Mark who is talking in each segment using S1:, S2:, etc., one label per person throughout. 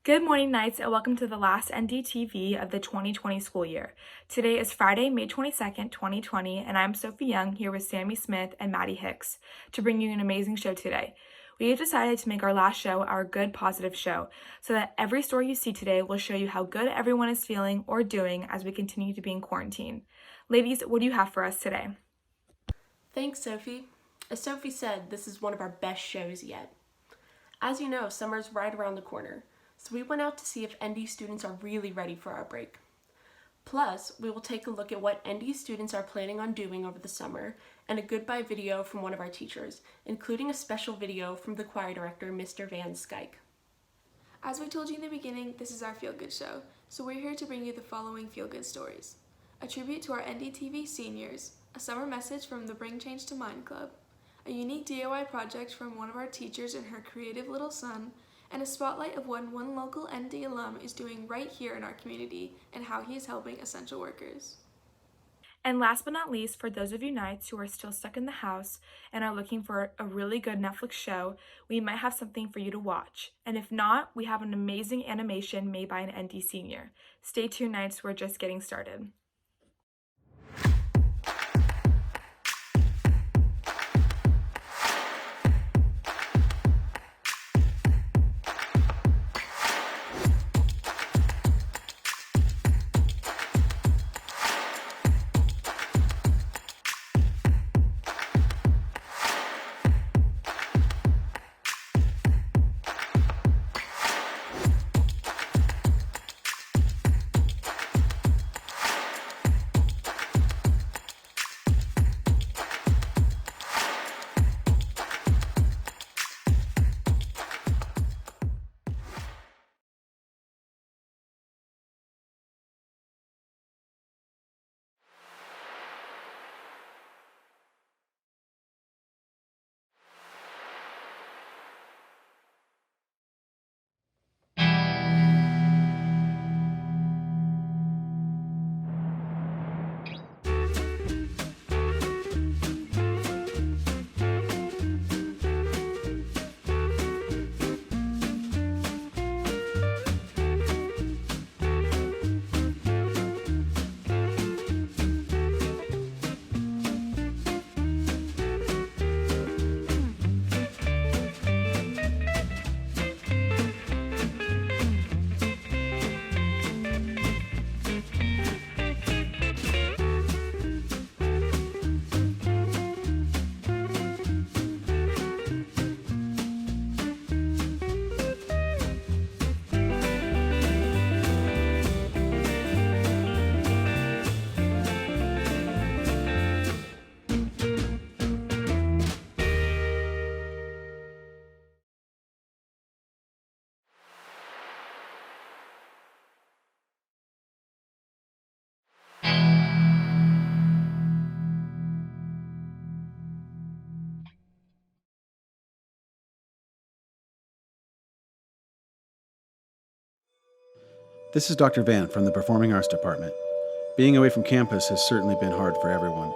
S1: Good morning, Knights, and welcome to the last NDTV of the 2020 school year. Today is Friday, May 22nd, 2020, and I'm Sophie Young here with Sammy Smith and Maddie Hicks to bring you an amazing show today. We have decided to make our last show our good, positive show, so that every story you see today will show you how good everyone is feeling or doing as we continue to be in quarantine. Ladies, what do you have for us today?
S2: Thanks, Sophie. As Sophie said, this is one of our best shows yet. As you know, summer's right around the corner, so we went out to see if ND students are really ready for our break. Plus, we will take a look at what ND students are planning on doing over the summer and a goodbye video from one of our teachers, including a special video from the choir director, Mr. Van Skyke.
S3: As we told you in the beginning, this is our feel-good show, so we're here to bring you the following feel-good stories. A tribute to our NDTV seniors, a summer message from the Bring Change to Mind Club, a unique DIY project from one of our teachers and her creative little son, and a spotlight of what one local ND alum is doing right here in our community and how he is helping essential workers.
S1: And last but not least, for those of you Knights who are still stuck in the house and are looking for a really good Netflix show, we might have something for you to watch. And if not, we have an amazing animation made by an ND senior. Stay tuned, Knights, we're just getting started.
S4: This is Dr. Van from the Performing Arts Department. Being away from campus has certainly been hard for everyone.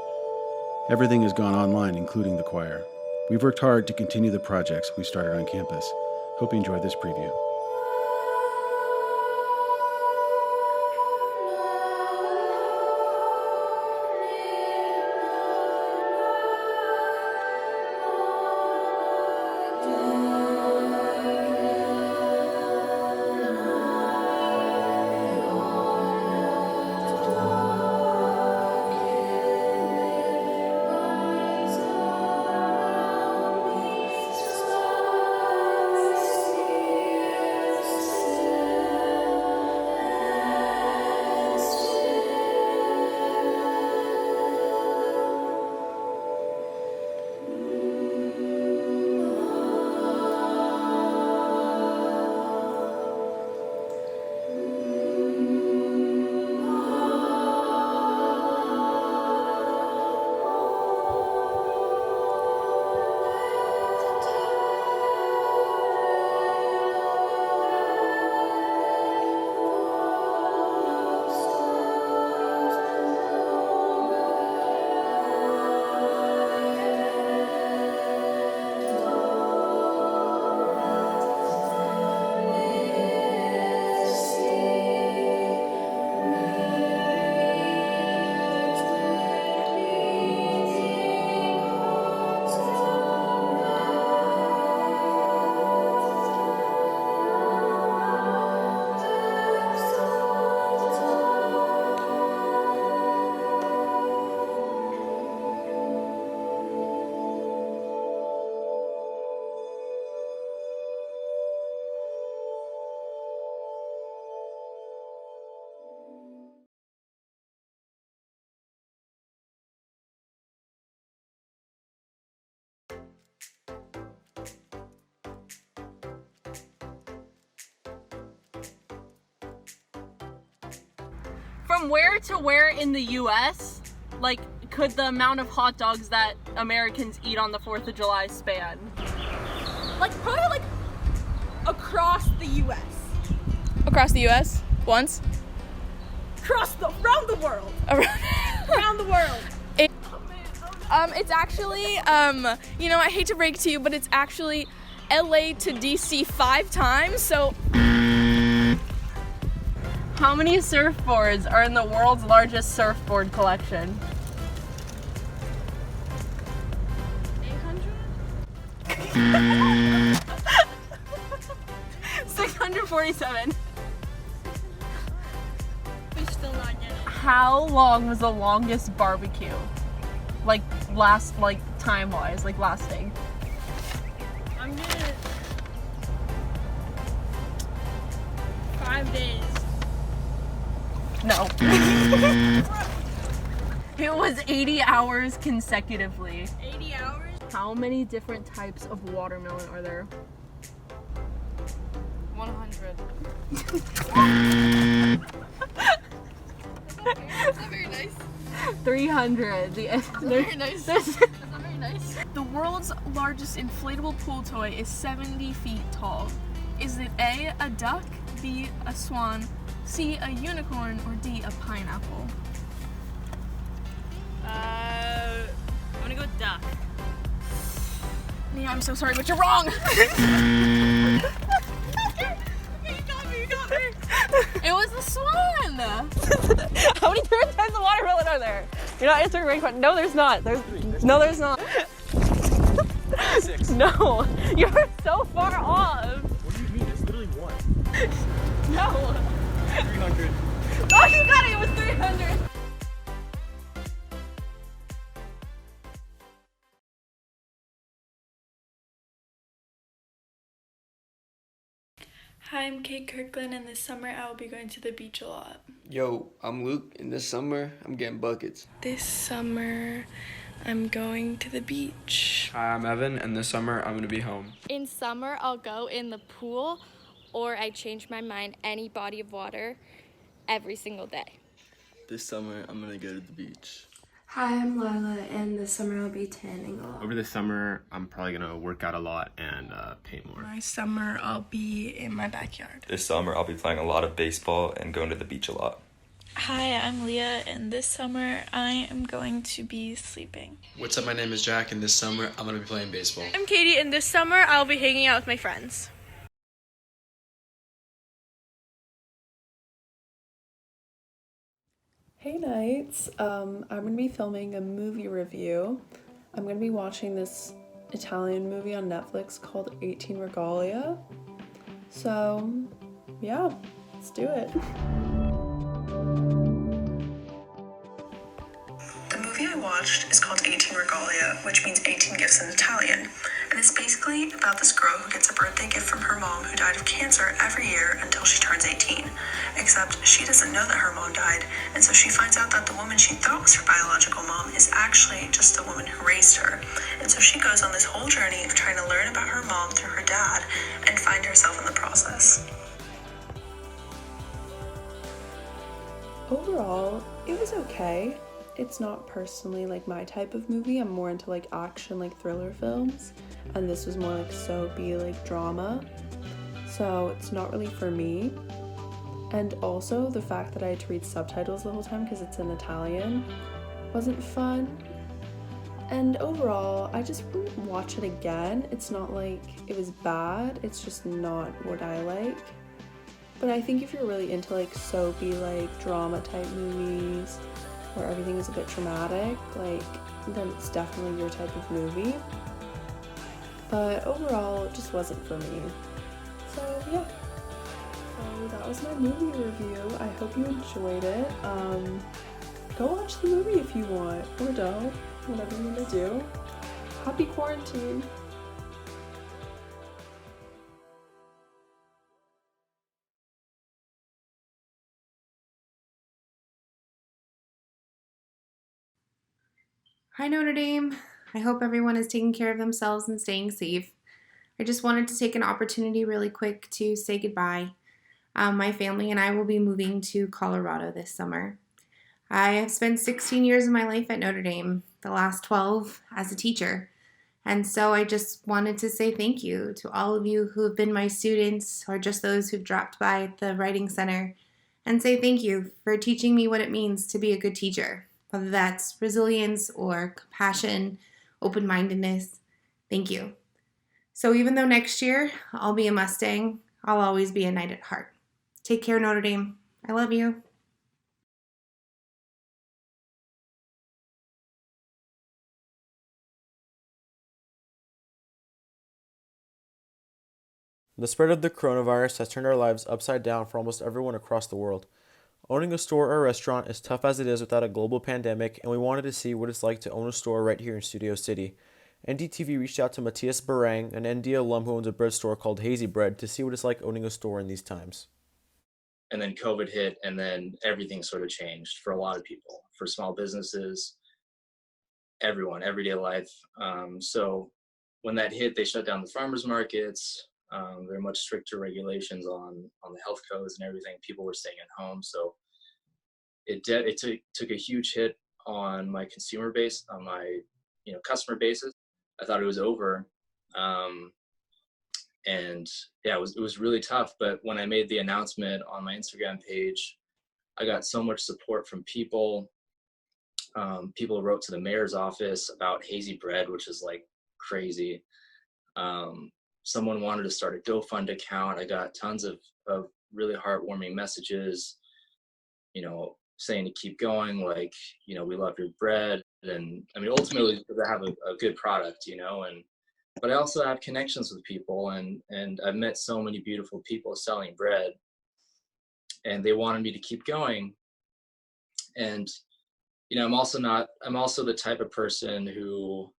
S4: Everything has gone online, including the choir. We've worked hard to continue the projects we started on campus. Hope you enjoy this preview.
S2: From where to where in the US, like, could the amount of hot dogs that Americans eat on the 4th of July span?
S5: Like, probably like across the US.
S3: Across the U.S. once.
S5: Around the world. Around the world.
S3: It's actually, you know, I hate to break it to you, but it's actually LA to DC 5 times, so.
S2: How many surfboards are in the world's largest surfboard collection?
S5: 800?
S2: 647.
S5: We still not getting it.
S2: How long was the longest barbecue? Like, time-wise, like, lasting.
S5: I'm gonna 5 days.
S2: No. It was 80 hours consecutively.
S5: 80 hours?
S2: How many different types of watermelon are there?
S3: 100. That's not very nice.
S2: 300.
S3: Very nice.
S2: There's-
S3: That's not very nice. The world's largest inflatable pool toy is 70 feet tall. Is it A, a duck, B, a swan, C, a unicorn, or D, a pineapple?
S5: I'm gonna go with duck.
S3: Mia, I'm so sorry, but you're wrong.
S5: You got me.
S3: It was the swan.
S2: How many different types of watermelon are there? You're not answering my question. No, there's not. There's not.
S6: 6.
S2: No, you're so far off.
S6: What do you mean? It's literally 1.
S2: No.
S6: 300.
S2: Oh, you got it. It was 300.
S1: Hi, I'm Kate Kirkland, and this summer I will be going to the beach a lot.
S7: Yo, I'm Luke, and this summer I'm getting buckets.
S1: This summer I'm going to the beach.
S8: Hi, I'm Evan, and this summer I'm going to be home.
S9: In summer, I'll go in the pool, or I change my mind, any body of water, every single day.
S10: This summer, I'm gonna go to the beach.
S11: Hi, I'm Lila, and this summer I'll be tanning a lot.
S8: Over the summer, I'm probably going to work out a lot and paint more.
S1: My summer I'll be in my backyard.
S12: This summer, I'll be playing a lot of baseball and going to the beach a lot.
S13: Hi, I'm Leah, and this summer I am going to be sleeping.
S14: What's up, my name is Jack, and this summer I'm going to be playing baseball.
S5: I'm Katie, and this summer I'll be hanging out with my friends.
S15: Hey Knights, I'm going to be filming a movie review. I'm going to be watching this Italian movie on Netflix called 18 Regalia. So, yeah, let's do it.
S16: The movie I watched is called 18 Regalia, which means 18 gifts in Italian. And it's basically about this girl who gets a birthday gift from her mom who died of cancer every year until she turns 18. Except she doesn't know that her mom died, and so she finds out that the woman she thought was her biological mom is actually just the woman who raised her. And so she goes on this whole journey of trying to learn about her mom through her dad and find herself in the process.
S15: Overall, it was okay. It's not personally like my type of movie. I'm more into like action, like thriller films, and this was more like soapy, like drama. So it's not really for me. And also the fact that I had to read subtitles the whole time because it's in Italian wasn't fun. And overall, I just wouldn't watch it again. It's not like it was bad, it's just not what I like. But I think if you're really into like soapy, like drama type movies where everything is a bit dramatic, like, then it's definitely your type of movie. But overall, it just wasn't for me. So yeah. So that was my movie review. I hope you enjoyed it. Go watch the movie if you want, or don't, whatever you want to do. Happy quarantine.
S17: Hi Notre Dame. I hope everyone is taking care of themselves and staying safe. I just wanted to take an opportunity really quick to say goodbye. My family and I will be moving to Colorado this summer. I have spent 16 years of my life at Notre Dame, the last 12 as a teacher. And so I just wanted to say thank you to all of you who have been my students or just those who've dropped by at the Writing Center, and say thank you for teaching me what it means to be a good teacher, whether that's resilience or compassion, open-mindedness. Thank you. So even though next year I'll be a Mustang, I'll always be a Knight at heart. Take care, Notre Dame. I love you.
S6: The spread of the coronavirus has turned our lives upside down for almost everyone across the world. Owning a store or a restaurant is tough as it is without a global pandemic, and we wanted to see what it's like to own a store right here in Studio City. NDTV reached out to Matthias Barang, an ND alum who owns a bread store called Hazy Bread, to see what it's like owning a store in these times.
S18: And then COVID hit, and then everything sort of changed for a lot of people, for small businesses, everyone, everyday life. So when that hit, they shut down the farmers markets. There are much stricter regulations on the health codes and everything. People were staying at home, so it took a huge hit on my consumer base, on my customer bases. I thought it was over, and yeah, it was really tough. But when I made the announcement on my Instagram page, I got so much support from people. People wrote to the mayor's office about Hazy Bread, which is like crazy. Someone wanted to start a GoFund account. I got tons of really heartwarming messages, saying to keep going, like, we love your bread. And I mean, ultimately, because I have a good product, but I also have connections with people, and I've met so many beautiful people selling bread, and they wanted me to keep going. And, I'm also the type of person who,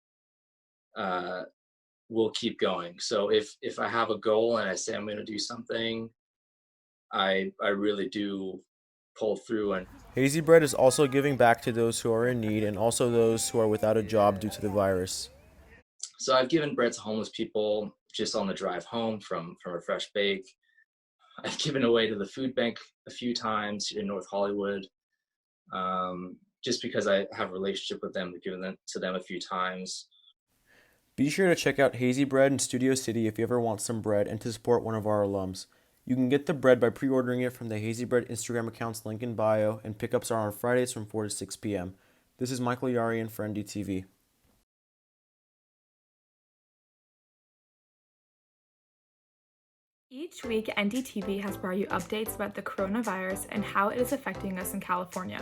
S18: will keep going. So if I have a goal and I say I'm going to do something, I really do pull through. And
S6: Hazy Bread is also giving back to those who are in need and also those who are without a job due to the virus.
S18: So I've given bread to homeless people just on the drive home from a fresh bake. I've given away to the food bank a few times in North Hollywood, just because I have a relationship with them. I've given them to them a few times.
S6: Be sure to check out Hazy Bread in Studio City if you ever want some bread and to support one of our alums. You can get the bread by pre-ordering it from the Hazy Bread Instagram account's link in bio, and pickups are on Fridays from 4 to 6 p.m. This is Michael Yarian for NDTV.
S1: Each week, NDTV has brought you updates about the coronavirus and how it is affecting us in California.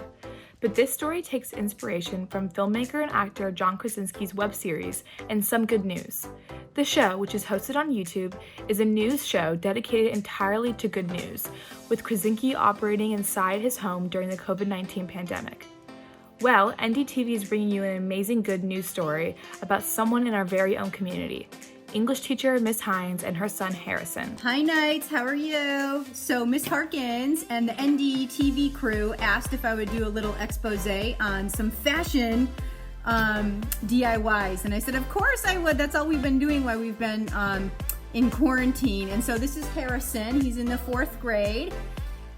S1: But this story takes inspiration from filmmaker and actor John Krasinski's web series, And Some Good News. The show, which is hosted on YouTube, is a news show dedicated entirely to good news, with Krasinski operating inside his home during the COVID-19 pandemic. Well, NDTV is bringing you an amazing good news story about someone in our very own community. English teacher Miss Hines and her son Harrison.
S5: Hi Knights, how are you? So Miss Harkins and the NDTV crew asked if I would do a little expose on some fashion DIYs, and I said of course I would. That's all we've been doing while we've been in quarantine. And so this is Harrison. He's in the 4th grade,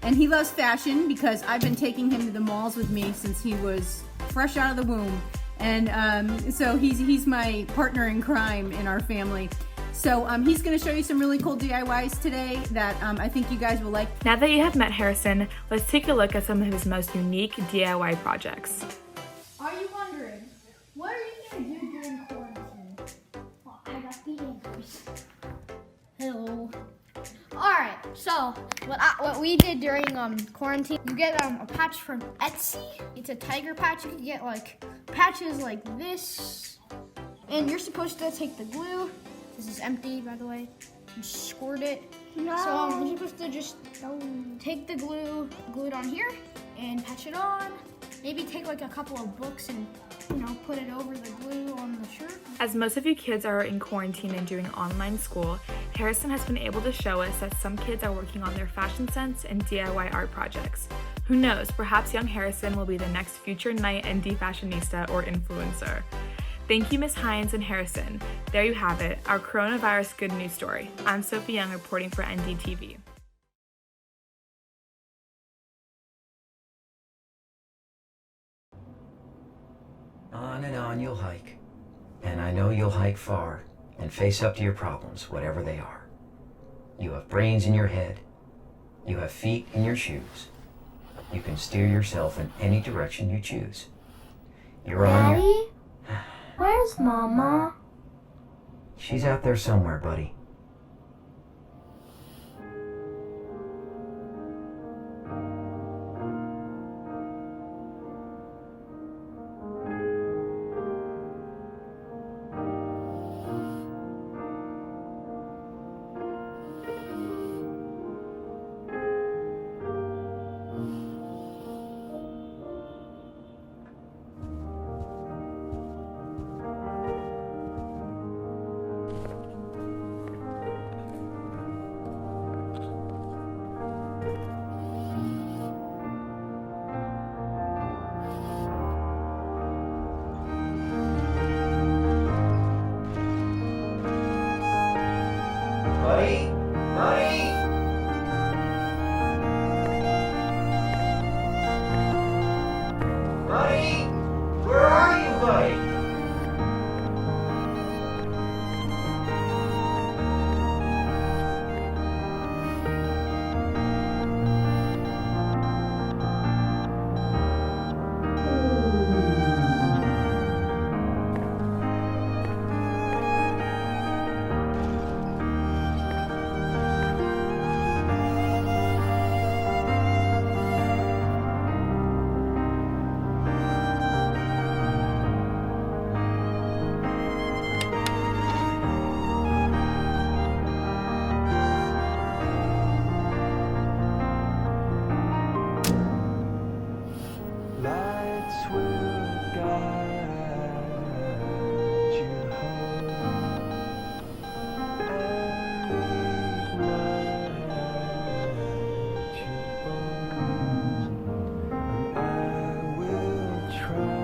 S5: and he loves fashion because I've been taking him to the malls with me since he was fresh out of the womb. And so he's my partner in crime in our family. So he's going to show you some really cool DIYs today that I think you guys will like.
S1: Now that you have met Harrison, let's take a look at some of his most unique DIY projects.
S19: Are you wondering, what are you going to do during quarantine? Well, I got the answers. Hello. Alright, so what we did during quarantine, you get a patch from Etsy. It's a tiger patch. You can get like patches like this, and you're supposed to take the glue. This is empty, by the way, and squirt it. No. So you're supposed to just take the glue, glue it on here, and patch it on. Maybe take like a couple of books and put it over the glue on the shirt.
S1: As most of you kids are in quarantine and doing online school, Harrison has been able to show us that some kids are working on their fashion sense and DIY art projects. Who knows, perhaps young Harrison will be the next future Knight ND fashionista or influencer. Thank you, Miss Hines and Harrison. There you have it, our coronavirus good news story. I'm Sophie Young reporting for NDTV.
S20: On and on you'll hike. And I know you'll hike far and face up to your problems, whatever they are. You have brains in your head. You have feet in your shoes. You can steer yourself in any direction you choose. You're on your...
S19: Daddy? Where's Mama?
S20: She's out there somewhere, buddy. Buddy? Buddy? Buddy? Where are you, buddy? Lights will guide you home and ignite your bones, and I will try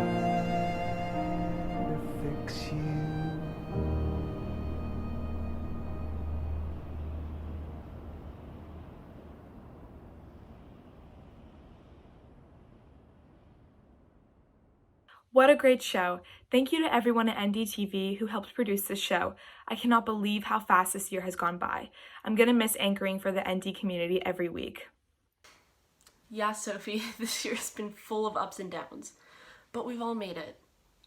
S20: to fix you.
S1: What a great show. Thank you to everyone at NDTV who helped produce this show. I cannot believe how fast this year has gone by. I'm going to miss anchoring for the ND community every week.
S2: Yeah, Sophie, this year has been full of ups and downs, but we've all made it.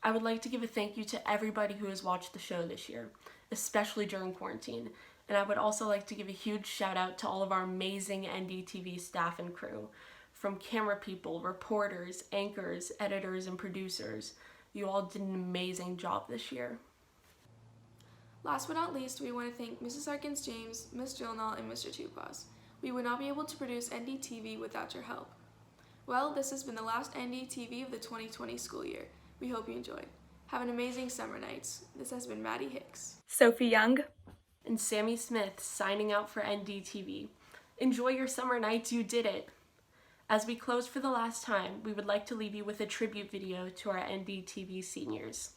S2: I would like to give a thank you to everybody who has watched the show this year, especially during quarantine, and I would also like to give a huge shout out to all of our amazing NDTV staff and crew. From camera people, reporters, anchors, editors, and producers. You all did an amazing job this year.
S3: Last but not least, we want to thank Mrs. Harkins James, Ms. Gilnall, and Mr. Tupas. We would not be able to produce NDTV without your help. Well, this has been the last NDTV of the 2020 school year. We hope you enjoyed. Have an amazing summer nights. This has been Maddie Hicks,
S1: Sophie Young,
S2: and Sammy Smith signing out for NDTV. Enjoy your summer nights, you did it! As we close for the last time, we would like to leave you with a tribute video to our NDTV seniors.